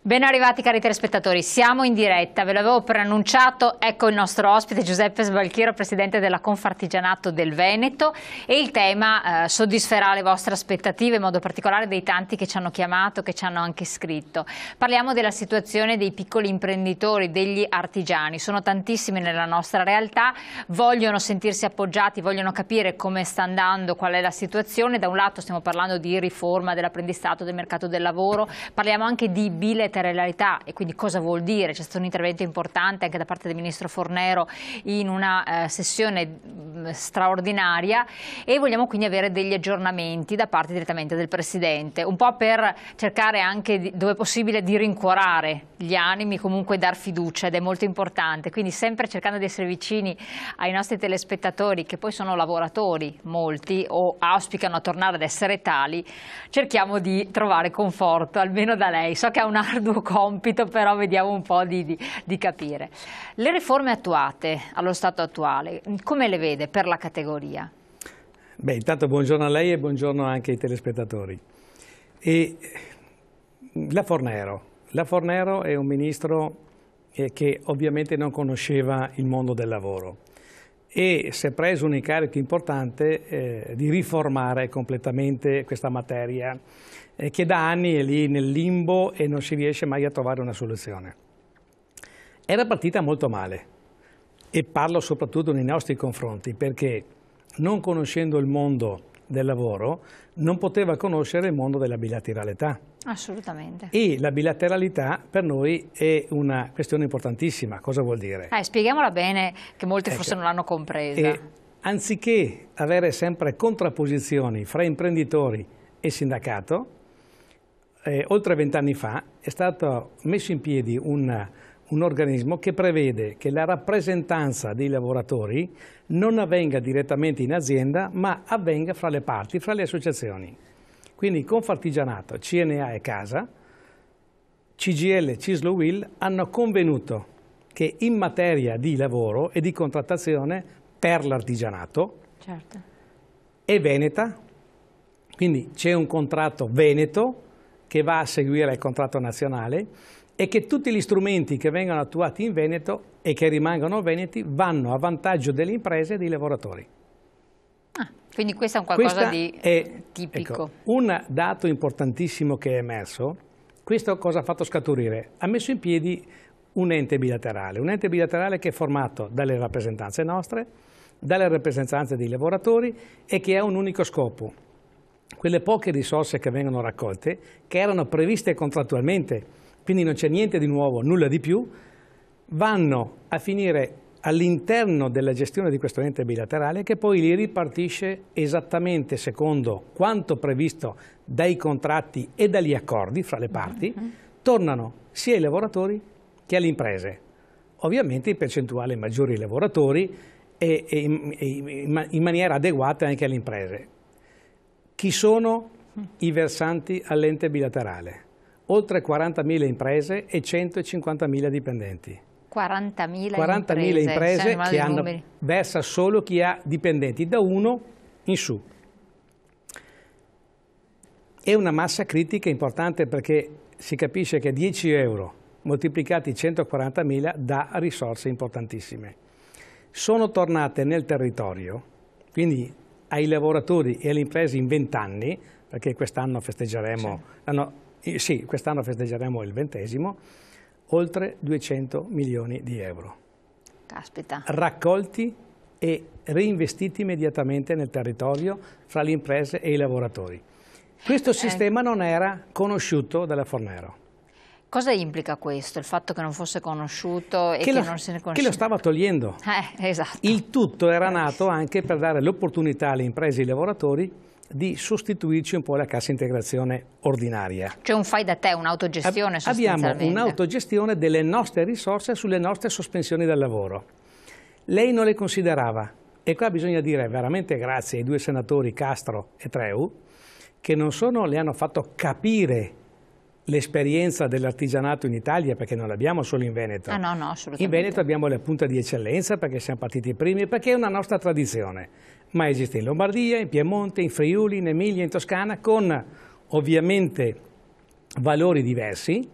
Ben arrivati cari telespettatori, siamo in diretta, ve l'avevo preannunciato, ecco il nostro ospite Giuseppe Sbalchiro, presidente della Confartigianato del Veneto, e il tema soddisferà le vostre aspettative, in modo particolare dei tanti che ci hanno chiamato, che ci hanno anche scritto. Parliamo della situazione dei piccoli imprenditori, degli artigiani, sono tantissimi nella nostra realtà, vogliono sentirsi appoggiati, vogliono capire come sta andando, qual è la situazione. Da un lato stiamo parlando di riforma dell'apprendistato, del mercato del lavoro, parliamo anche di bilateralità e quindi cosa vuol dire. C'è stato un intervento importante anche da parte del ministro Fornero in una sessione straordinaria e vogliamo quindi avere degli aggiornamenti da parte direttamente del Presidente, un po' per cercare anche dove possibile di rincuorare gli animi, comunque dar fiducia, ed è molto importante, quindi sempre cercando di essere vicini ai nostri telespettatori che poi sono lavoratori, molti, o auspicano a tornare ad essere tali, cerchiamo di trovare conforto almeno da lei. So che ha un arduo compito, però vediamo un po' di capire. Le riforme attuate allo stato attuale, come le vede per la categoria? Beh, intanto buongiorno a lei e buongiorno anche ai telespettatori. La Fornero è un ministro che ovviamente non conosceva il mondo del lavoro e si è preso un incarico importante di riformare completamente questa materia che da anni è lì nel limbo e non si riesce mai a trovare una soluzione. Era partita molto male e parlo soprattutto nei nostri confronti perché non conoscendo il mondo del lavoro non poteva conoscere il mondo della bilateralità. Assolutamente. E la bilateralità per noi è una questione importantissima. Cosa vuol dire? Spieghiamola bene, che molti forse non l'hanno compresa. Anziché avere sempre contrapposizioni fra imprenditori e sindacato, oltre 20 anni fa è stato messo in piedi un organismo che prevede che la rappresentanza dei lavoratori non avvenga direttamente in azienda, ma avvenga fra le parti, fra le associazioni. Quindi Confartigianato, CNA e Casa, CGIL, CISL, UIL hanno convenuto che in materia di lavoro e di contrattazione per l'artigianato è veneta, quindi c'è un contratto veneto che va a seguire il contratto nazionale e che tutti gli strumenti che vengono attuati in Veneto e che rimangono veneti vanno a vantaggio delle imprese e dei lavoratori. Quindi questo è un qualcosa di tipico. Ecco, un dato importantissimo che è emerso, questo cosa ha fatto scaturire? Ha messo in piedi un ente bilaterale che è formato dalle rappresentanze nostre, dalle rappresentanze dei lavoratori e che ha un unico scopo. Quelle poche risorse che vengono raccolte, che erano previste contrattualmente, quindi non c'è niente di nuovo, nulla di più, vanno a finire all'interno della gestione di questo ente bilaterale che poi li ripartisce esattamente secondo quanto previsto dai contratti e dagli accordi fra le parti, tornano sia ai lavoratori che alle imprese. Ovviamente in percentuale maggiori ai lavoratori e in maniera adeguata anche alle imprese. Chi sono i versanti all'ente bilaterale? Oltre 40.000 imprese e 150.000 dipendenti. 40.000 imprese che versa solo chi ha dipendenti da 1 in su. È una massa critica importante perché si capisce che 10 euro moltiplicati 140.000 dà risorse importantissime. Sono tornate nel territorio, quindi ai lavoratori e alle imprese in 20 anni, perché quest'anno festeggeremo, quest'anno festeggeremo il 20°, oltre 200 milioni di euro. Caspita. Raccolti e reinvestiti immediatamente nel territorio fra le imprese e i lavoratori. Questo sistema non era conosciuto dalla Fornero. Cosa implica questo, il fatto che non fosse conosciuto e che non se ne conosceva? Che lo stava togliendo. Esatto. Il tutto era nato anche per dare l'opportunità alle imprese e ai lavoratori di sostituirci un po' alla cassa integrazione ordinaria. Cioè un fai da te, un'autogestione sostanzialmente. Abbiamo un'autogestione delle nostre risorse sulle nostre sospensioni dal lavoro. Lei non le considerava e qua bisogna dire veramente grazie ai 2 senatori Castro e Treu che non solo le hanno fatto capire l'esperienza dell'artigianato in Italia, perché non l'abbiamo solo in Veneto. No, assolutamente. In Veneto abbiamo le punte di eccellenza perché siamo partiti i primi, perché è una nostra tradizione, ma esiste in Lombardia, in Piemonte, in Friuli, in Emilia, in Toscana, con ovviamente valori diversi,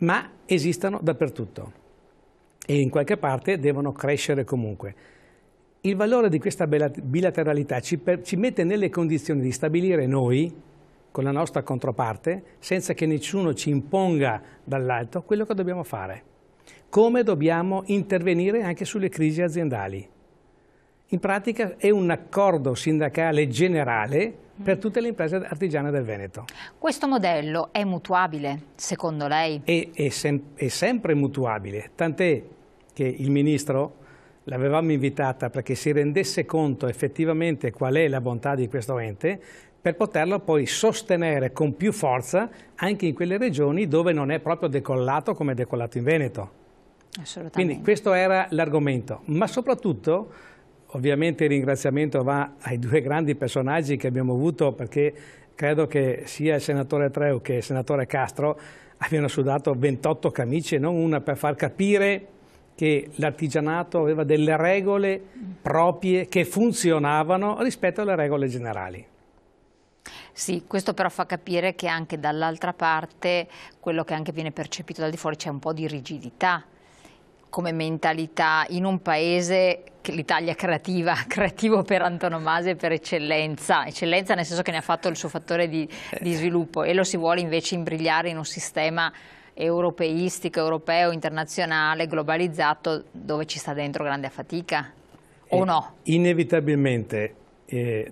ma esistono dappertutto e in qualche parte devono crescere comunque. Il valore di questa bilateralità ci mette nelle condizioni di stabilire noi, con la nostra controparte, senza che nessuno ci imponga dall'alto quello che dobbiamo fare, come dobbiamo intervenire anche sulle crisi aziendali. In pratica è un accordo sindacale generale per tutte le imprese artigiane del Veneto. Questo modello è mutuabile, secondo lei? È sempre mutuabile, tant'è che il Ministro l'avevamo invitata perché si rendesse conto effettivamente qual è la bontà di questo ente, per poterlo poi sostenere con più forza anche in quelle regioni dove non è proprio decollato come è decollato in Veneto. Assolutamente. Quindi questo era l'argomento, ma soprattutto ovviamente il ringraziamento va ai due grandi personaggi che abbiamo avuto, perché credo che sia il senatore Treu che il senatore Castro abbiano sudato 28 camicie, non una, per far capire che l'artigianato aveva delle regole proprie che funzionavano rispetto alle regole generali. Sì, questo però fa capire che anche dall'altra parte quello che anche viene percepito dal di fuori, c'è un po' di rigidità come mentalità in un paese che l'Italia creativa, creativo per antonomasia e per eccellenza nel senso che ne ha fatto il suo fattore di sviluppo, e lo si vuole invece imbrigliare in un sistema europeistico, europeo, internazionale, globalizzato, dove ci sta dentro grande fatica, o no? Inevitabilmente.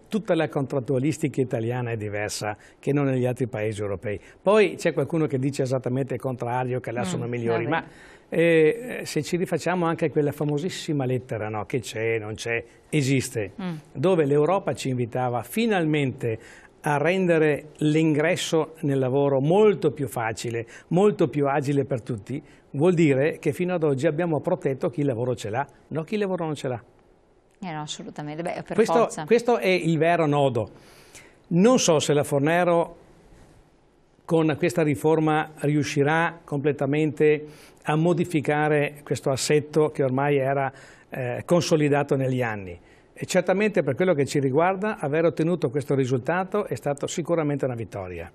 Tutta la contrattualistica italiana è diversa che non negli altri paesi europei. Poi c'è qualcuno che dice esattamente il contrario, che là sono migliori, ma se ci rifacciamo anche a quella famosissima lettera, no, che c'è, non c'è, esiste, dove l'Europa ci invitava finalmente a rendere l'ingresso nel lavoro molto più facile, molto più agile per tutti, vuol dire che fino ad oggi abbiamo protetto chi il lavoro ce l'ha, non chi il lavoro non ce l'ha. No, assolutamente, beh, per forza. Questo è il vero nodo. Non so se la Fornero con questa riforma riuscirà completamente a modificare questo assetto che ormai era consolidato negli anni. E certamente per quello che ci riguarda aver ottenuto questo risultato è stato sicuramente una vittoria,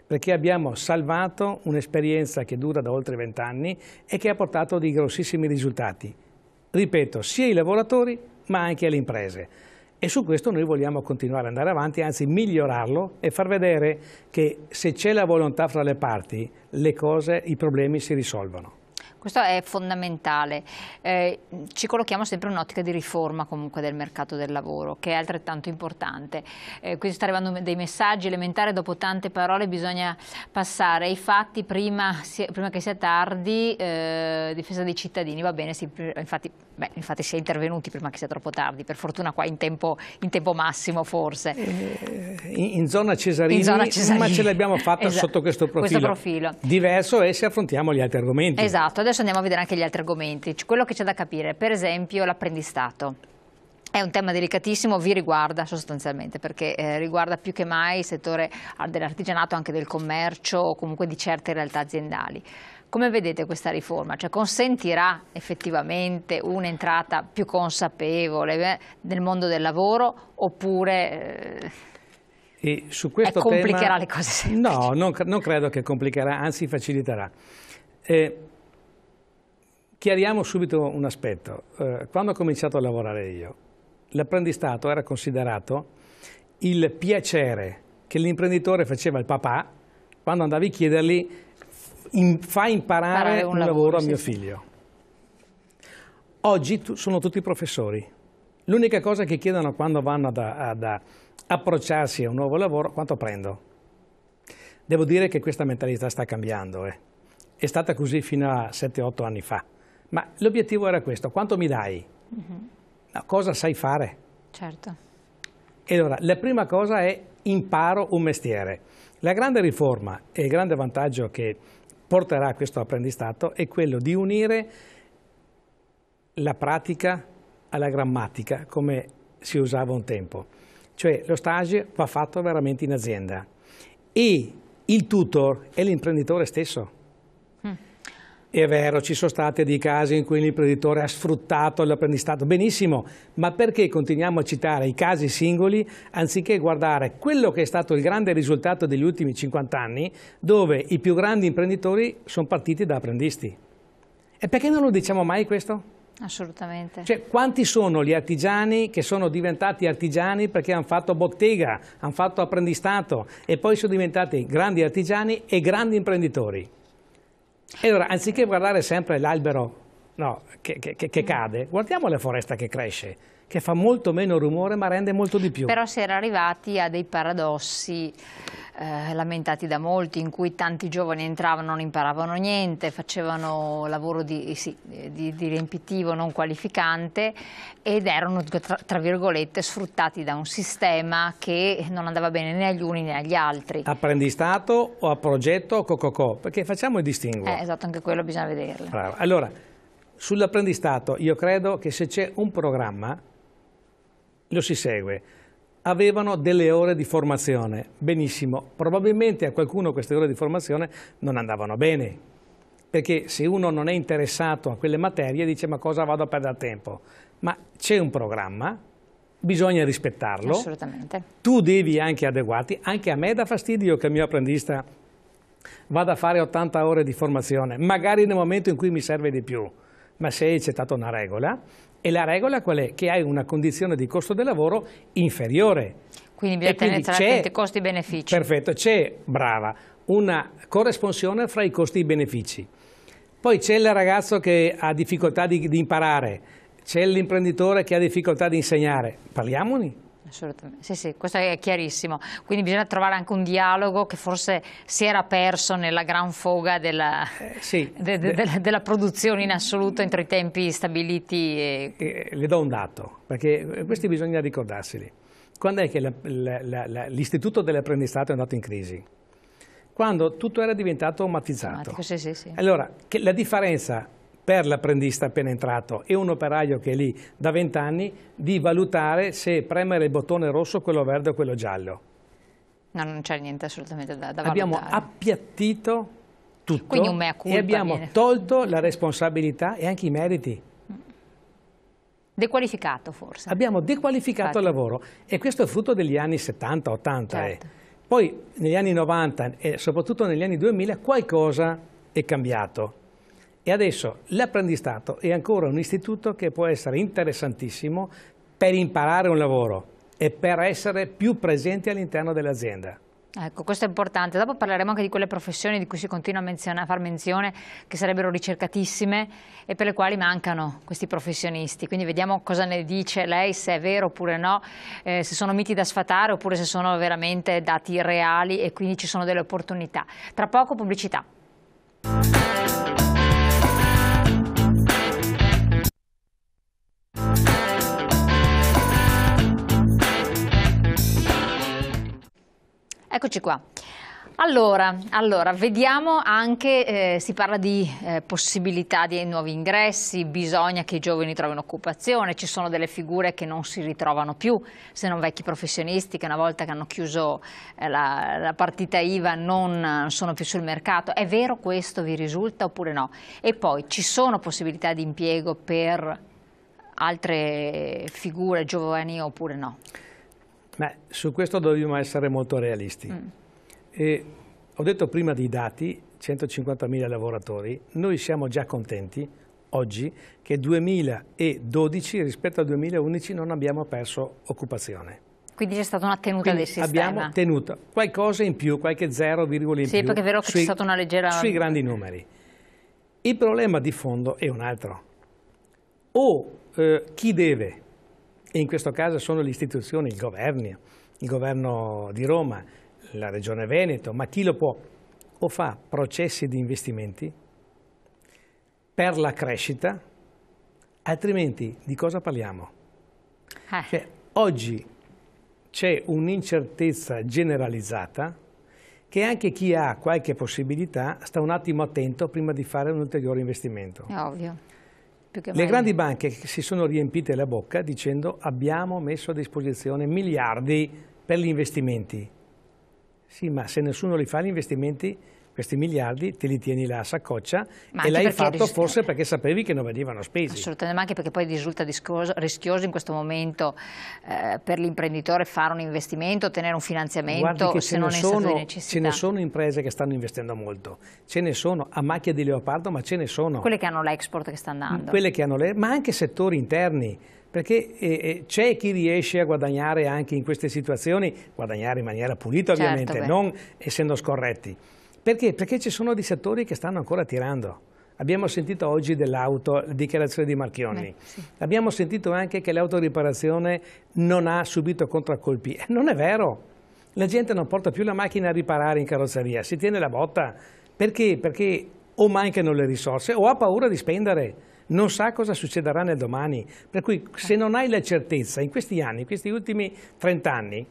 perché abbiamo salvato un'esperienza che dura da oltre 20 anni e che ha portato dei grossissimi risultati. Ripeto, sia ai lavoratori ma anche alle imprese, e su questo noi vogliamo continuare ad andare avanti, anzi migliorarlo e far vedere che se c'è la volontà fra le parti le cose, i problemi si risolvono. Questo è fondamentale. Ci collochiamo sempre in un'ottica di riforma comunque del mercato del lavoro, che è altrettanto importante. Qui sta arrivando dei messaggi elementari, dopo tante parole bisogna passare ai fatti prima che sia tardi. Difesa dei cittadini, va bene, sì, infatti si è intervenuti prima che sia troppo tardi, per fortuna qua in tempo massimo forse. In zona Cesarini, ma ce l'abbiamo fatta sotto questo profilo. Diverso è se affrontiamo gli altri argomenti. Esatto, adesso andiamo a vedere anche gli altri argomenti. Quello che c'è da capire, per esempio l'apprendistato. È un tema delicatissimo, vi riguarda sostanzialmente, perché riguarda più che mai il settore dell'artigianato, anche del commercio o comunque di certe realtà aziendali. Come vedete questa riforma? Cioè, consentirà effettivamente un'entrata più consapevole nel mondo del lavoro, oppure e su questo complicherà le cose semplici? No, non credo che complicherà, anzi faciliterà. Chiariamo subito un aspetto. Quando ho cominciato a lavorare io, l'apprendistato era considerato il piacere che l'imprenditore faceva al papà quando andavi a chiedergli fa imparare un lavoro a mio figlio. Oggi sono tutti professori. L'unica cosa che chiedono quando vanno ad approcciarsi a un nuovo lavoro: quanto prendo? Devo dire che questa mentalità sta cambiando. È stata così fino a 7-8 anni fa. Ma l'obiettivo era questo: quanto mi dai? No, cosa sai fare? Certo. E allora, la prima cosa è imparo un mestiere. La grande riforma e il grande vantaggio che porterà questo apprendistato è quello di unire la pratica alla grammatica, come si usava un tempo. Cioè lo stage va fatto veramente in azienda e il tutor è l'imprenditore stesso. È vero, ci sono stati dei casi in cui l'imprenditore ha sfruttato l'apprendistato, benissimo, ma perché continuiamo a citare i casi singoli anziché guardare quello che è stato il grande risultato degli ultimi 50 anni, dove i più grandi imprenditori sono partiti da apprendisti? E perché non lo diciamo mai questo? Assolutamente. Cioè, quanti sono gli artigiani che sono diventati artigiani perché hanno fatto bottega, hanno fatto apprendistato e poi sono diventati grandi artigiani e grandi imprenditori? E allora, anziché guardare sempre l'albero che cade, guardiamo la foresta che cresce, che fa molto meno rumore ma rende molto di più. Però si era arrivati a dei paradossi lamentati da molti, in cui tanti giovani entravano, non imparavano niente, facevano lavoro di riempitivo non qualificante ed erano, tra virgolette, sfruttati da un sistema che non andava bene né agli uni né agli altri. Apprendistato o a progetto o co-co-co, perché facciamo il distinguo. Esatto, anche quello bisogna vederlo. Bravo. Allora, sull'apprendistato io credo che se c'è un programma lo si segue. Avevano delle ore di formazione, benissimo, probabilmente a qualcuno queste ore di formazione non andavano bene, perché se uno non è interessato a quelle materie dice ma cosa vado a perdere tempo? Ma c'è un programma, bisogna rispettarlo, assolutamente. Tu devi anche adeguarti, anche a me dà fastidio che il mio apprendista vada a fare 80 ore di formazione, magari nel momento in cui mi serve di più, ma se hai accettato una regola. E la regola qual è? Che hai una condizione di costo del lavoro inferiore. Quindi bisogna tenere attenti costi e benefici. Perfetto, c'è, brava, una corresponsione fra i costi e i benefici. Poi c'è il ragazzo che ha difficoltà di imparare, c'è l'imprenditore che ha difficoltà di insegnare. Parliamone. Assolutamente, sì, sì, questo è chiarissimo. Quindi bisogna trovare anche un dialogo che forse si era perso nella gran foga della produzione in assoluto entro i tempi stabiliti. Le do un dato, perché questi bisogna ricordarseli. Quando è che l'istituto dell'apprendistato è andato in crisi? Quando tutto era diventato automatizzato. Sì, sì, sì. Allora, la differenza per l'apprendista appena entrato e un operaio che è lì da 20 anni di valutare se premere il bottone rosso, quello verde o quello giallo. No, non c'è niente assolutamente da valutare. Abbiamo appiattito tutto. Quindi un mea culpa, e abbiamo tolto la responsabilità e anche i meriti. Dequalificato forse. Abbiamo dequalificato il lavoro e questo è frutto degli anni 70-80. Certo. Poi negli anni 90 e soprattutto negli anni 2000 qualcosa è cambiato. E adesso l'apprendistato è ancora un istituto che può essere interessantissimo per imparare un lavoro e per essere più presenti all'interno dell'azienda. Ecco, questo è importante. Dopo parleremo anche di quelle professioni di cui si continua a far menzione, che sarebbero ricercatissime e per le quali mancano questi professionisti. Quindi vediamo cosa ne dice lei, se è vero oppure no, se sono miti da sfatare oppure se sono veramente dati reali e quindi ci sono delle opportunità. Tra poco pubblicità. Eccoci qua. Allora, vediamo anche, si parla di possibilità di nuovi ingressi, bisogna che i giovani trovino occupazione, ci sono delle figure che non si ritrovano più, se non vecchi professionisti che una volta che hanno chiuso la partita IVA non sono più sul mercato. È vero questo, vi risulta oppure no? E poi ci sono possibilità di impiego per altre figure giovani oppure no? Beh, su questo dobbiamo essere molto realisti. E ho detto prima dei dati, 150.000 lavoratori, noi siamo già contenti oggi che 2012 rispetto al 2011 non abbiamo perso occupazione. Quindi c'è stata una tenuta del sistema. Abbiamo tenuto qualcosa in più, qualche 0, in più. Sì, perché è vero che c'è stata una leggera... Sui grandi numeri. Il problema di fondo è un altro. O chi deve, e in questo caso sono le istituzioni, il governo di Roma, la Regione Veneto, ma chi lo può, o fa processi di investimenti per la crescita, altrimenti di cosa parliamo? Cioè, oggi c'è un'incertezza generalizzata che anche chi ha qualche possibilità sta un attimo attento prima di fare un ulteriore investimento. È ovvio. Le grandi banche si sono riempite la bocca dicendo abbiamo messo a disposizione miliardi per gli investimenti. Sì, ma se nessuno li fa gli investimenti, questi miliardi te li tieni là a saccoccia e l'hai fatto forse perché sapevi che non venivano spesi. Assolutamente, ma anche perché poi risulta rischioso in questo momento per l'imprenditore fare un investimento, ottenere un finanziamento se non è in stato di necessità. Ce ne sono imprese che stanno investendo molto, ce ne sono a macchia di leopardo, ma ce ne sono. Quelle che hanno l'export che sta andando. Quelle che hanno ma anche settori interni. Perché c'è chi riesce a guadagnare anche in queste situazioni, guadagnare in maniera pulita ovviamente, non essendo scorretti. Perché? Perché ci sono dei settori che stanno ancora tirando. Abbiamo sentito oggi dell'auto, la dichiarazione di Marchionne. Sì. Abbiamo sentito anche che l'autoriparazione non ha subito contraccolpi. Non è vero. La gente non porta più la macchina a riparare in carrozzeria, si tiene la botta. Perché? Perché o mancano le risorse o ha paura di spendere. Non sa cosa succederà nel domani, per cui se non hai la certezza, in questi anni, in questi ultimi 30 anni,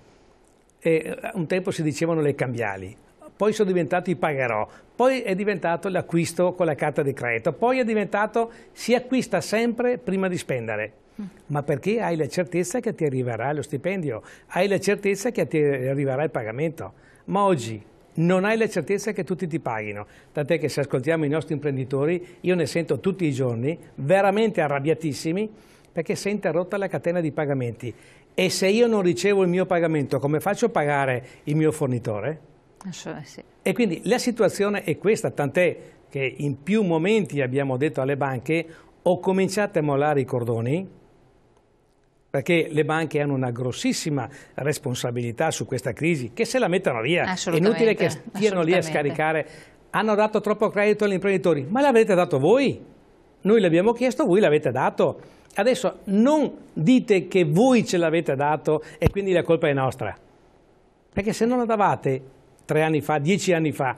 un tempo si dicevano le cambiali, poi sono diventati i pagherò, poi è diventato l'acquisto con la carta di credito, poi è diventato si acquista sempre prima di spendere, ma perché hai la certezza che ti arriverà lo stipendio, hai la certezza che ti arriverà il pagamento, ma oggi non hai la certezza che tutti ti paghino, tant'è che se ascoltiamo i nostri imprenditori, io ne sento tutti i giorni, veramente arrabbiatissimi, perché si è interrotta la catena di pagamenti. E se io non ricevo il mio pagamento, come faccio a pagare il mio fornitore? Sì. E quindi la situazione è questa, tant'è che in più momenti abbiamo detto alle banche, o cominciate a mollare i cordoni, perché le banche hanno una grossissima responsabilità su questa crisi, che se la mettano via. È inutile che stiano lì a scaricare. Hanno dato troppo credito agli imprenditori, ma l'avete dato voi. Noi l'abbiamo chiesto, voi l'avete dato. Adesso non dite che voi ce l'avete dato e quindi la colpa è nostra. Perché se non la davate 3 anni fa, 10 anni fa,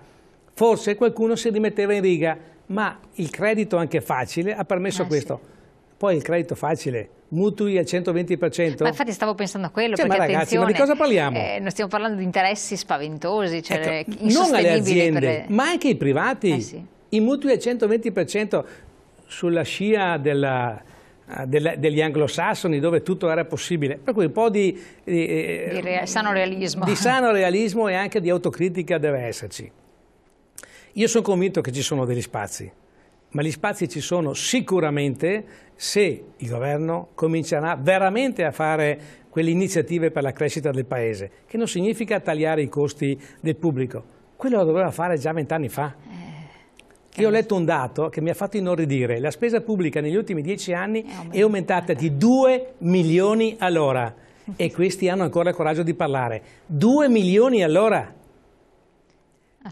forse qualcuno si rimetteva in riga, ma il credito anche facile ha permesso questo. Sì. Poi il credito facile, mutui al 120%. Ma infatti stavo pensando a quello, cioè, perché ma ragazzi, ma di cosa parliamo? Non stiamo parlando di interessi spaventosi, cioè non alle aziende, ma anche ai privati. Sì. I mutui al 120% sulla scia degli anglosassoni, dove tutto era possibile. Per cui un po' di sano realismo. Di sano realismo e anche di autocritica deve esserci. Io sono convinto che ci sono degli spazi. Ma gli spazi ci sono sicuramente se il governo comincerà veramente a fare quelle iniziative per la crescita del Paese, che non significa tagliare i costi del pubblico. Quello lo doveva fare già 20 anni fa. Io ho letto un dato che mi ha fatto inorridire. La spesa pubblica negli ultimi 10 anni è aumentata di 2 milioni all'ora e questi hanno ancora il coraggio di parlare. 2 milioni all'ora!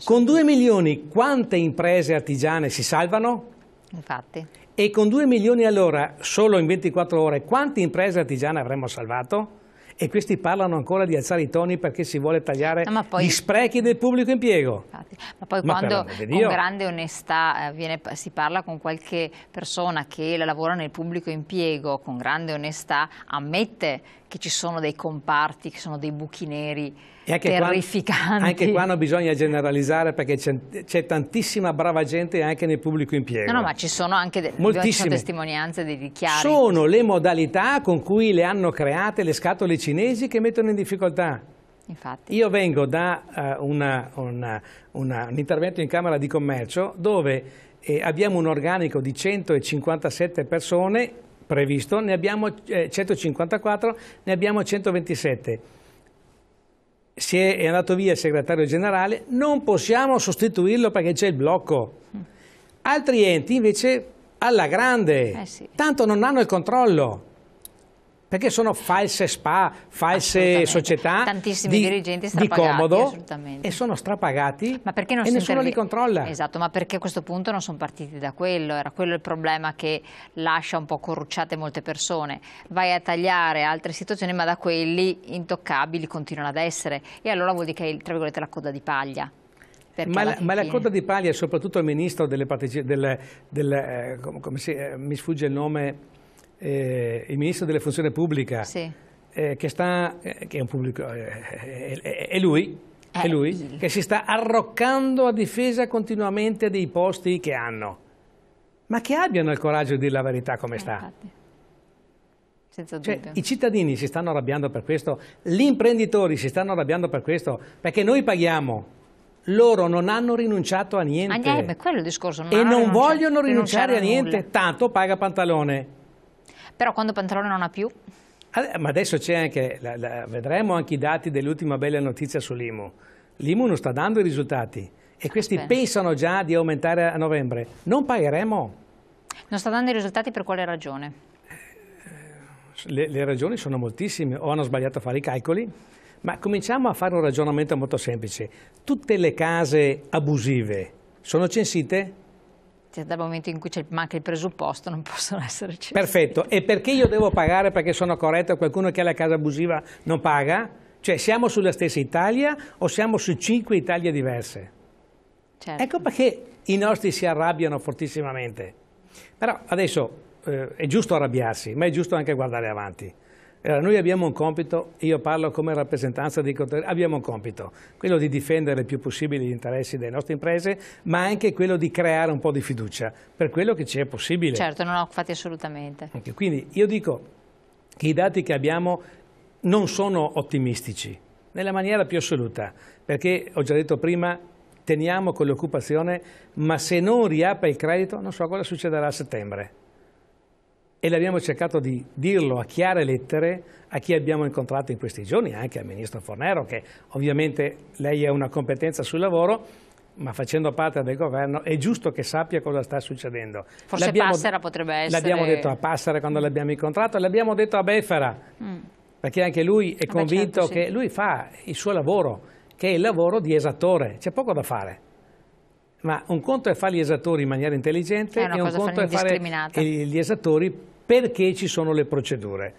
Con 2 milioni quante imprese artigiane si salvano? Infatti. E con 2 milioni all'ora, solo in 24 ore, quante imprese artigiane avremmo salvato? E questi parlano ancora di alzare i toni perché si vuole tagliare gli sprechi del pubblico impiego. Infatti. Ma poi quando con grande onestà si parla con qualche persona che lavora nel pubblico impiego, con grande onestà ammette che ci sono dei comparti, che sono dei buchi neri terrificanti. Anche qua non bisogna generalizzare, perché c'è tantissima brava gente anche nel pubblico impiego. No, ma ci sono anche testimonianze dei dichiari. Sono le modalità con cui le hanno create le scatole cinesi che mettono in difficoltà. Infatti. Io vengo da un intervento in Camera di Commercio dove abbiamo un organico di 157 persone previsto, ne abbiamo 154, ne abbiamo 127. È andato via il segretario generale, non possiamo sostituirlo perché c'è il blocco. Altri enti invece alla grande, tanto non hanno il controllo, perché sono false SPA, false società di comodo e sono strapagati e nessuno li controlla. Esatto, ma perché a questo punto non sono partiti da quello? Era quello il problema che lascia un po' corrucciate molte persone. Vai a tagliare altre situazioni, ma da quelli intoccabili continuano ad essere, e allora vuol dire che è, tra virgolette, la coda di paglia. Ma la coda di paglia è soprattutto il ministro mi sfugge il nome, il ministro delle funzioni pubbliche, che è un pubblico, è lui che si sta arroccando a difesa continuamente dei posti che hanno, ma che abbiano il coraggio di dire la verità come sta. Senza dubbio. I cittadini si stanno arrabbiando per questo, gli imprenditori si stanno arrabbiando per questo, perché noi paghiamo loro non hanno rinunciato a niente. Beh, quello è il discorso. E non vogliono rinunciare a niente, tanto paga Pantalone. Però quando Pantalone non ha più? Ma adesso c'è anche, vedremo anche i dati dell'ultima bella notizia sull'IMU. L'IMU non sta dando i risultati e questi pensano già di aumentare a novembre. Non pagheremo. Non sta dando i risultati per quale ragione? Le ragioni sono moltissime, o hanno sbagliato a fare i calcoli, ma cominciamo a fare un ragionamento molto semplice. Tutte le case abusive sono censite? Dal momento in cui manca il presupposto non possono essere censite. Perfetto, e perché io devo pagare perché sono corretto e qualcuno che ha la casa abusiva non paga? Cioè siamo sulla stessa Italia o siamo su 5 Italie diverse? Certo. Ecco perché i nostri si arrabbiano fortissimamente. Però adesso è giusto arrabbiarsi, ma è giusto anche guardare avanti. Noi abbiamo un compito, io parlo come rappresentanza dei contatori, abbiamo un compito, quello di difendere il più possibile gli interessi delle nostre imprese, ma anche quello di creare un po' di fiducia, per quello che ci è possibile. Certo, non ho fatti assolutamente. Quindi io dico che i dati che abbiamo non sono ottimistici, nella maniera più assoluta, perché ho già detto prima, teniamo con l'occupazione, ma se non riapre il credito non so cosa succederà a settembre. E l'abbiamo cercato di dirlo a chiare lettere a chi abbiamo incontrato in questi giorni, anche al Ministro Fornero, che ovviamente lei ha una competenza sul lavoro, ma facendo parte del governo è giusto che sappia cosa sta succedendo. Forse Passera potrebbe essere... L'abbiamo detto a Passera quando l'abbiamo incontrato, l'abbiamo detto a Befera, perché anche lui è convinto che lui fa il suo lavoro, che è il lavoro di esattore, c'è poco da fare. Ma un conto è fare gli esattori in maniera intelligente e un conto è fare gli esattori perché ci sono le procedure.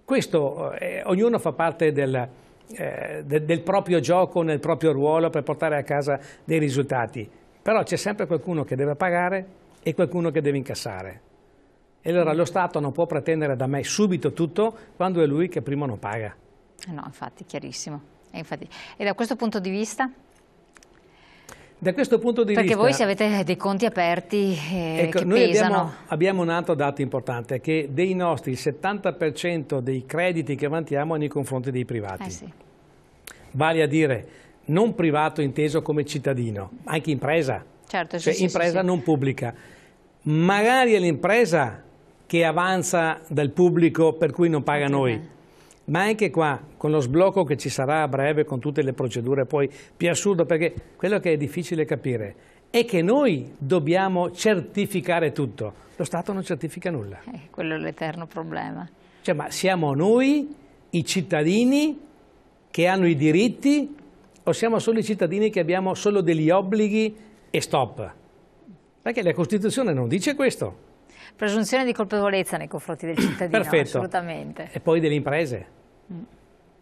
Questo, ognuno fa parte del proprio gioco, nel proprio ruolo per portare a casa dei risultati. Però c'è sempre qualcuno che deve pagare e qualcuno che deve incassare. E allora lo Stato non può pretendere da me subito tutto quando è lui che prima non paga. No, infatti, chiarissimo. E da questo punto di vista? Da questo punto di Perché vista, voi se avete dei conti aperti ecco, che noi pesano. abbiamo un altro dato importante, che dei nostri il 70% dei crediti che vantiamo è nei confronti dei privati. Sì. Vale a dire non privato inteso come cittadino, anche impresa, certo, cioè impresa non pubblica. Magari è l'impresa che avanza dal pubblico per cui non paga noi. Ma anche qua, con lo sblocco che ci sarà a breve, con tutte le procedure, poi più assurdo, perché quello che è difficile capire è che noi dobbiamo certificare tutto, lo Stato non certifica nulla. Quello è l'eterno problema. Cioè, ma siamo noi, i cittadini, che hanno i diritti, o siamo solo i cittadini che abbiamo solo degli obblighi e stop? Perché la Costituzione non dice questo. Presunzione di colpevolezza nei confronti del cittadino, perfetto. Assolutamente. E poi delle imprese.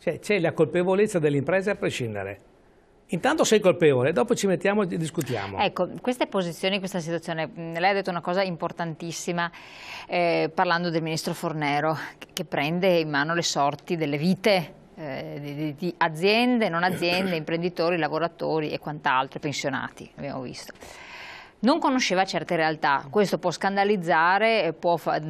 Cioè, c'è la colpevolezza delle imprese a prescindere. Intanto sei colpevole, dopo ci mettiamo e discutiamo. Ecco, queste posizioni, questa situazione, lei ha detto una cosa importantissima parlando del Ministro Fornero, che prende in mano le sorti delle vite di aziende, non aziende, imprenditori, lavoratori e quant'altro, pensionati, abbiamo visto. Non conosceva certe realtà, questo può scandalizzare, può far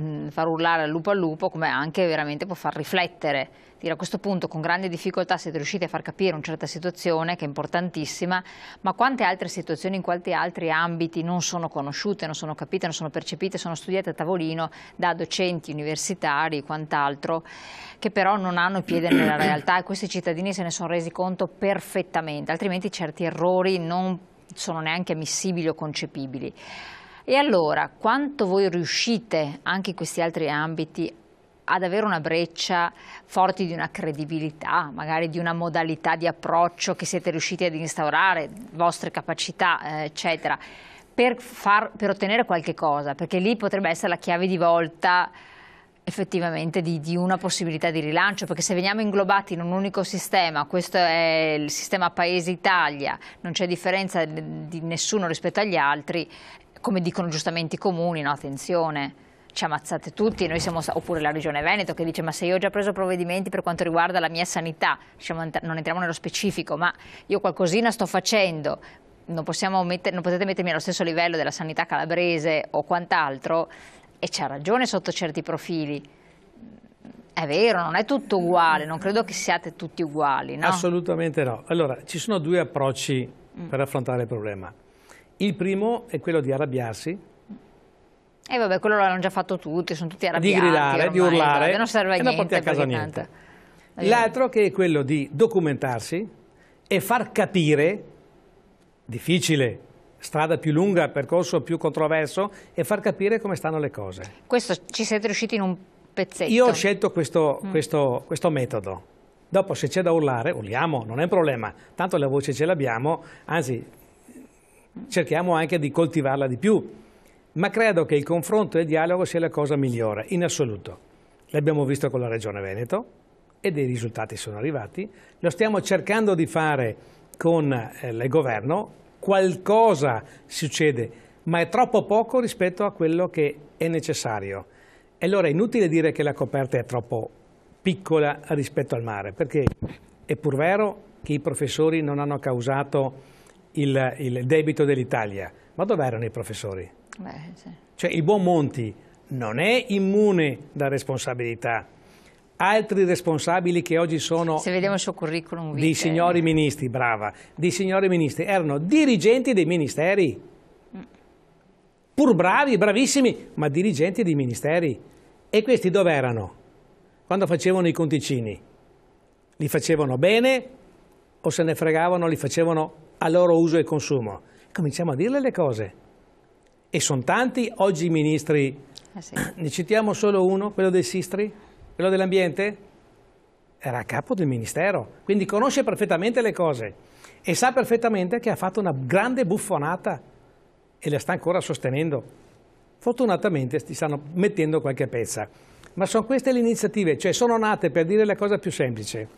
urlare al lupo, come anche veramente può far riflettere. Dire a questo punto con grande difficoltà siete riusciti a far capire una certa situazione che è importantissima, ma quante altre situazioni in quanti altri ambiti non sono conosciute, non sono capite, non sono percepite, sono studiate a tavolino da docenti universitari e quant'altro, che però non hanno piede nella realtà e questi cittadini se ne sono resi conto perfettamente, altrimenti certi errori non sono neanche ammissibili o concepibili. E allora, quanto voi riuscite anche in questi altri ambiti ad avere una breccia forti di una credibilità, magari di una modalità di approccio che siete riusciti ad instaurare, vostre capacità, eccetera, per ottenere qualche cosa, perché lì potrebbe essere la chiave di volta effettivamente di una possibilità di rilancio, perché se veniamo inglobati in un unico sistema, questo è il sistema Paese Italia, non c'è differenza di nessuno rispetto agli altri, come dicono giustamente i comuni, no? Attenzione, ci ammazzate tutti, noi siamo, oppure la Regione Veneto che dice ma se io ho già preso provvedimenti per quanto riguarda la mia sanità, diciamo, non entriamo nello specifico, ma io qualcosina sto facendo, non potete mettermi allo stesso livello della sanità calabrese o quant'altro. E c'ha ragione sotto certi profili. È vero, non è tutto uguale, non credo che siate tutti uguali, no? Assolutamente no. Allora, ci sono due approcci per affrontare il problema. Il primo è quello di arrabbiarsi. E vabbè, quello l'hanno già fatto tutti, sono tutti arrabbiati. Di gridare, ormai, di urlare, guarda, non serve a e non porti a casa niente. L'altro che è quello di documentarsi e far capire, difficile, strada più lunga, percorso più controverso, e far capire come stanno le cose. Questo ci siete riusciti in un pezzetto. Io ho scelto questo metodo. Dopo, se c'è da urlare, urliamo, non è un problema. Tanto la voce ce l'abbiamo, anzi, cerchiamo anche di coltivarla di più. Ma credo che il confronto e il dialogo sia la cosa migliore, in assoluto. L'abbiamo visto con la Regione Veneto e dei risultati sono arrivati. Lo stiamo cercando di fare con il governo. Qualcosa succede, ma è troppo poco rispetto a quello che è necessario. E allora è inutile dire che la coperta è troppo piccola rispetto al mare, perché è pur vero che i professori non hanno causato il debito dell'Italia. Ma dove erano i professori? Sì. Cioè il buon Monti non è immune da responsabilità. Altri responsabili che oggi sono... Se vediamo il suo curriculum vitae. Dei signori ministri, brava, dei signori ministri, erano dirigenti dei ministeri. Pur bravi, bravissimi, ma dirigenti dei ministeri. E questi dove erano? Quando facevano i conticini? Li facevano bene o se ne fregavano, li facevano a loro uso e consumo? Cominciamo a dirle le cose. E sono tanti oggi i ministri, Sì. Ne citiamo solo uno, quello del Sistri, quello dell'ambiente, era a capo del ministero, quindi conosce perfettamente le cose e sa perfettamente che ha fatto una grande buffonata e la sta ancora sostenendo. Fortunatamente ti stanno mettendo qualche pezza, ma sono queste le iniziative, cioè sono nate per dire la cosa più semplice.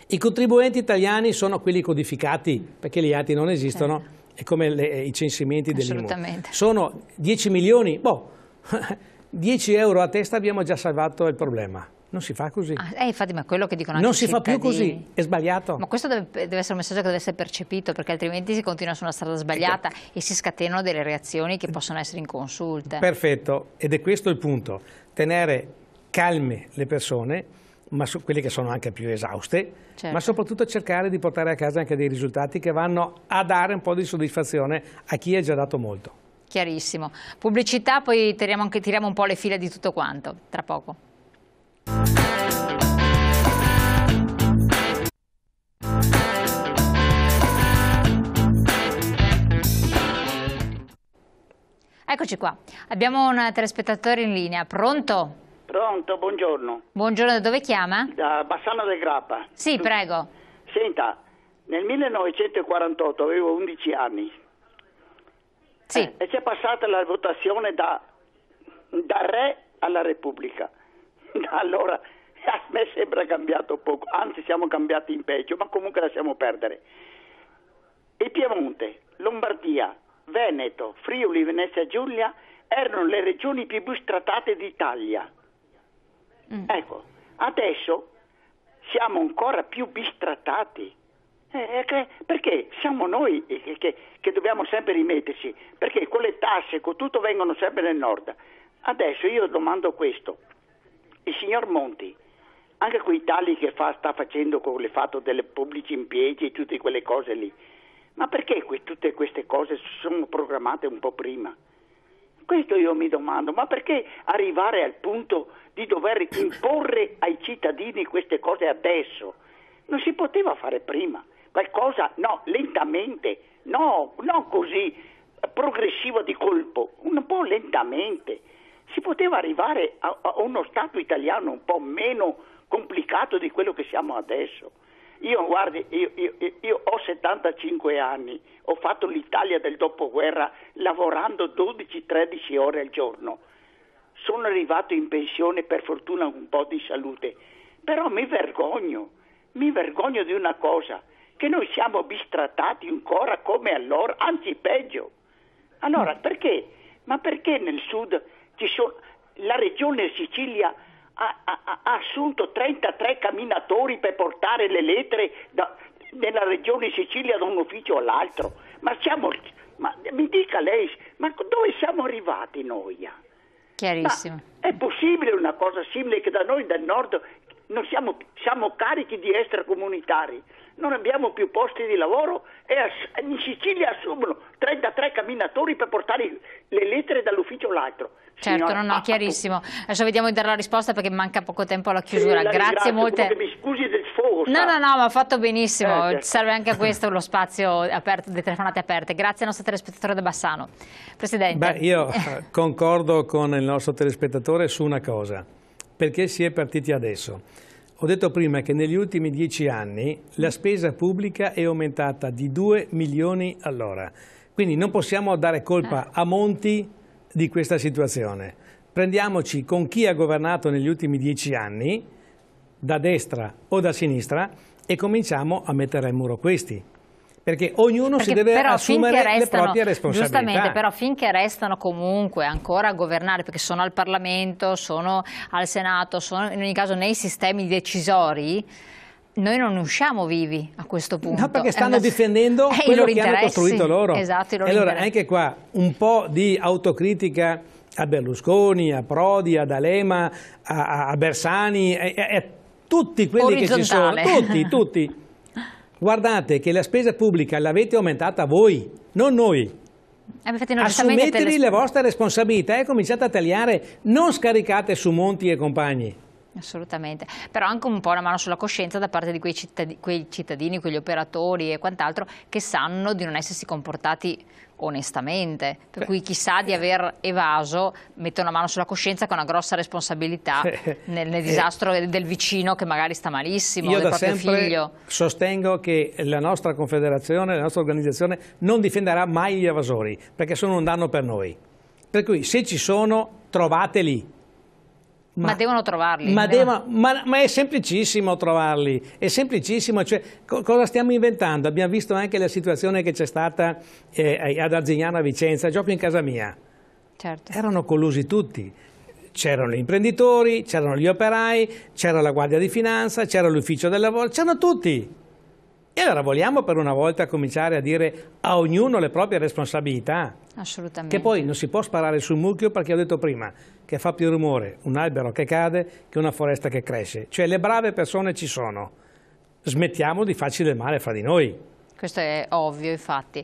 I contribuenti italiani sono quelli codificati, perché gli altri non esistono, certo. È come i censimenti dell'IMU. Sono 10 milioni, 10 euro a testa abbiamo già salvato il problema. Non si fa così. Infatti, ma quello che dicono anche non si fa più così, è sbagliato. Ma questo deve essere un messaggio che deve essere percepito, perché altrimenti si continua su una strada sbagliata e si scatenano delle reazioni che possono essere inconsulte. Perfetto, ed è questo il punto, tenere calme le persone, ma quelle che sono anche più esauste, certo. Ma soprattutto cercare di portare a casa anche dei risultati che vanno a dare un po' di soddisfazione a chi ha già dato molto. Chiarissimo. Pubblicità, poi tiriamo un po' le fila di tutto quanto, tra poco. Eccoci qua, abbiamo un telespettatore in linea, pronto? Pronto, buongiorno. Buongiorno, da dove chiama? Da Bassano del Grappa. Sì, prego. Senta, nel 1948 avevo 11 anni. Sì. E c'è passata la votazione da re alla Repubblica. Allora, a me sembra cambiato poco, anzi siamo cambiati in peggio, ma comunque lasciamo perdere. Il Piemonte, Lombardia, Veneto, Friuli, Venezia Giulia erano le regioni più bistratate d'Italia. Ecco, adesso siamo ancora più bistratati. Perché siamo noi che dobbiamo sempre rimetterci, perché con le tasse, con tutto vengono sempre nel nord. Adesso io domando questo, il signor Monti, anche quei tagli che sta facendo con il fatto delle pubblici impieghi e tutte quelle cose lì, ma perché tutte queste cose sono programmate un po' prima? Questo io mi domando, ma perché arrivare al punto di dover imporre ai cittadini queste cose adesso? Non si poteva fare prima, qualcosa, no, lentamente, no, non così progressivo di colpo, un po' lentamente. Si poteva arrivare a uno Stato italiano un po' meno complicato di quello che siamo adesso. Io, guardi, io ho 75 anni, ho fatto l'Italia del dopoguerra lavorando 12-13 ore al giorno. Sono arrivato in pensione, per fortuna un po' di salute, però mi vergogno di una cosa, che noi siamo bistrattati ancora come allora, anzi peggio. Allora perché? Ma perché nel sud la regione Sicilia ha assunto 33 camminatori per portare le lettere nella regione Sicilia da un ufficio all'altro? Ma mi dica lei, ma dove siamo arrivati noi? Chiarissimo. Ma è possibile una cosa simile che da noi del nord non siamo carichi di extracomunitari, non abbiamo più posti di lavoro e in Sicilia assumono 33 camminatori per portare le lettere dall'ufficio all'altro. Certo, Signora, no, chiarissimo. Adesso vediamo di dare la risposta perché manca poco tempo alla chiusura. Grazie molte. Mi scusi del sfogo. No, ma ha fatto benissimo. Certo. Serve anche a questo lo spazio aperto, le telefonate aperte. Grazie al nostro telespettatore da Bassano. Presidente. Io concordo con il nostro telespettatore su una cosa. Perché si è partiti adesso? Ho detto prima che negli ultimi 10 anni la spesa pubblica è aumentata di 2 milioni all'ora. Quindi non possiamo dare colpa a Monti di questa situazione. Prendiamoci con chi ha governato negli ultimi 10 anni, da destra o da sinistra, e cominciamo a mettere al muro questi. Perché ognuno si deve assumere le proprie responsabilità. Giustamente, però finché restano comunque ancora a governare, perché sono al Parlamento, sono al Senato, sono in ogni caso nei sistemi decisori, noi non usciamo vivi a questo punto. No, perché stanno difendendo quello che hanno costruito loro. Esatto, e allora anche qua un po' di autocritica a Berlusconi, a Prodi, a D'Alema, a Bersani, a tutti quelli che ci sono, tutti. Guardate che la spesa pubblica l'avete aumentata voi, non noi. Assumetevi le vostre responsabilità e cominciate a tagliare, non scaricate su Monti e compagni. Assolutamente, però anche un po' una mano sulla coscienza da parte di quei cittadini, quegli operatori e quant'altro che sanno di non essersi comportati onestamente, per cui chi sa di aver evaso mette una mano sulla coscienza con una grossa responsabilità nel disastro del vicino che magari sta malissimo, del proprio figlio. Sostengo che la nostra confederazione, la nostra organizzazione non difenderà mai gli evasori, perché sono un danno per noi. Per cui se ci sono, trovateli. Ma devono trovarli. Ma è semplicissimo trovarli, è semplicissimo. Cioè, cosa stiamo inventando? Abbiamo visto anche la situazione che c'è stata ad Arzignano a Vicenza, proprio in casa mia. Certo. Erano collusi tutti. C'erano gli imprenditori, c'erano gli operai, c'era la Guardia di Finanza, c'era l'Ufficio del Lavoro, c'erano tutti. E allora vogliamo per una volta cominciare a dire a ognuno le proprie responsabilità. Assolutamente. Che poi non si può sparare sul mucchio, perché ho detto prima che fa più rumore un albero che cade che una foresta che cresce. Cioè le brave persone ci sono. Smettiamo di farci del male fra di noi. Questo è ovvio, infatti.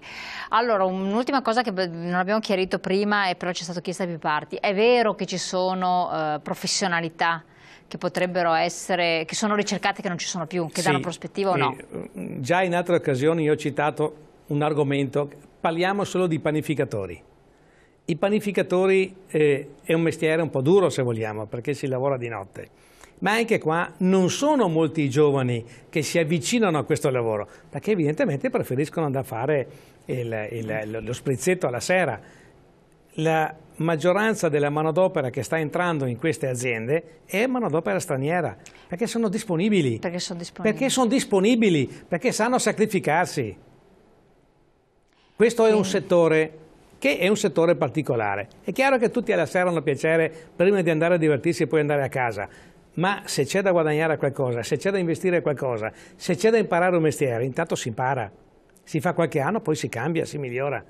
Allora, un'ultima cosa che non abbiamo chiarito prima e però ci è stato chiesto da più parti. È vero che ci sono professionalità che potrebbero essere, che sono ricercate, che non ci sono più, che danno prospettiva o no? Già in altre occasioni io ho citato un argomento, parliamo solo di panificatori. I panificatori è un mestiere un po' duro, se vogliamo, perché si lavora di notte. Ma anche qua non sono molti i giovani che si avvicinano a questo lavoro, perché evidentemente preferiscono andare a fare lo sprizzetto alla sera. La maggioranza della manodopera che sta entrando in queste aziende è manodopera straniera, perché sono disponibili. Perché sono disponibili, perché sanno sacrificarsi. Questo è un settore che è un settore particolare. È chiaro che tutti alla sera hanno piacere prima di andare a divertirsi e poi andare a casa, ma se c'è da guadagnare qualcosa, se c'è da investire qualcosa, se c'è da imparare un mestiere, intanto si impara, si fa qualche anno, poi si cambia, si migliora.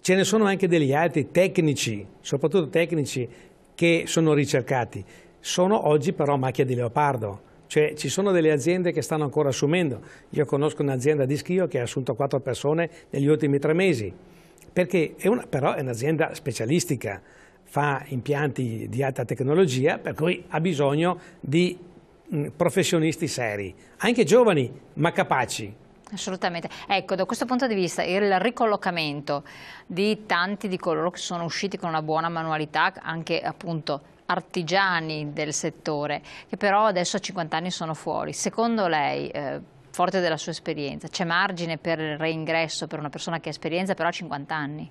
Ce ne sono anche degli altri tecnici, soprattutto tecnici, che sono ricercati. Sono oggi però macchia di leopardo, cioè ci sono delle aziende che stanno ancora assumendo. Io conosco un'azienda di Schio che ha assunto 4 persone negli ultimi 3 mesi, perché però è un'azienda specialistica, fa impianti di alta tecnologia, per cui ha bisogno di professionisti seri, anche giovani ma capaci. Assolutamente. Ecco, da questo punto di vista il ricollocamento di tanti di coloro che sono usciti con una buona manualità, anche appunto artigiani del settore, che però adesso a 50 anni sono fuori, secondo lei, forte della sua esperienza, c'è margine per il reingresso per una persona che ha esperienza però a 50 anni?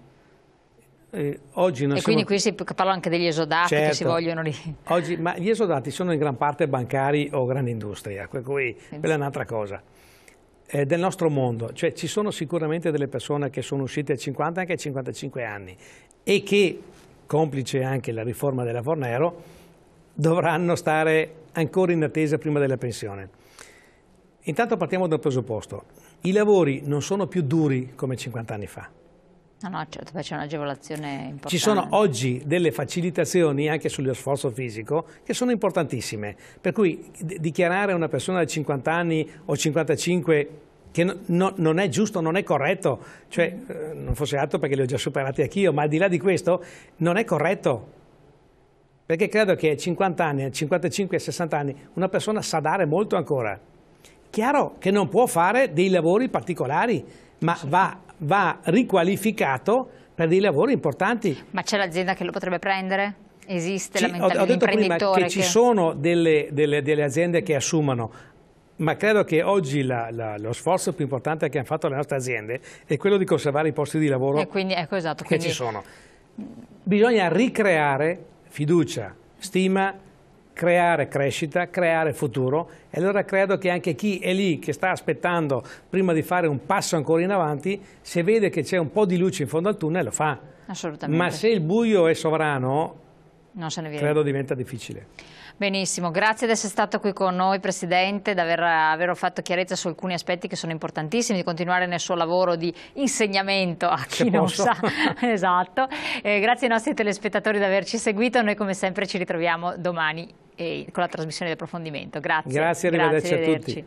Oggi non quindi qui si parla anche degli esodati, certo, che si vogliono lì. Oggi, ma gli esodati sono in gran parte bancari o grande industria, per cui quella è un'altra cosa. Del nostro mondo, cioè ci sono sicuramente delle persone che sono uscite a 50 anche a 55 anni e che, complice anche la riforma della Fornero, dovranno stare ancora in attesa prima della pensione. Intanto partiamo dal presupposto: i lavori non sono più duri come 50 anni fa. No, certo, poi c'è un'agevolazione importante. Ci sono oggi delle facilitazioni anche sullo sforzo fisico che sono importantissime, per cui dichiarare a una persona di 50 anni o 55 che non è giusto, non è corretto, cioè non fosse altro perché li ho già superati anch'io, ma al di là di questo non è corretto, perché credo che a 50 anni, a 55 e 60 anni una persona sa dare molto ancora. Chiaro che non può fare dei lavori particolari, ma va riqualificato per dei lavori importanti. Ma c'è l'azienda che lo potrebbe prendere? Esiste la Ho mentalità detto prima dell'imprenditore? che ci sono delle aziende che assumono, ma credo che oggi lo sforzo più importante che hanno fatto le nostre aziende è quello di conservare i posti di lavoro esatto, che ci sono. Bisogna ricreare fiducia, stima, creare crescita, creare futuro, e allora credo che anche chi è lì che sta aspettando prima di fare un passo ancora in avanti, se vede che c'è un po' di luce in fondo al tunnel lo fa. Assolutamente. Ma se il buio è sovrano, non se ne viene. credo diventa difficile. Benissimo, grazie di essere stato qui con noi Presidente, di aver fatto chiarezza su alcuni aspetti che sono importantissimi, di continuare nel suo lavoro di insegnamento a chi non sa. Esatto. Grazie ai nostri telespettatori di averci seguito, noi come sempre ci ritroviamo domani con la trasmissione di approfondimento. Grazie. Grazie, arrivederci a tutti.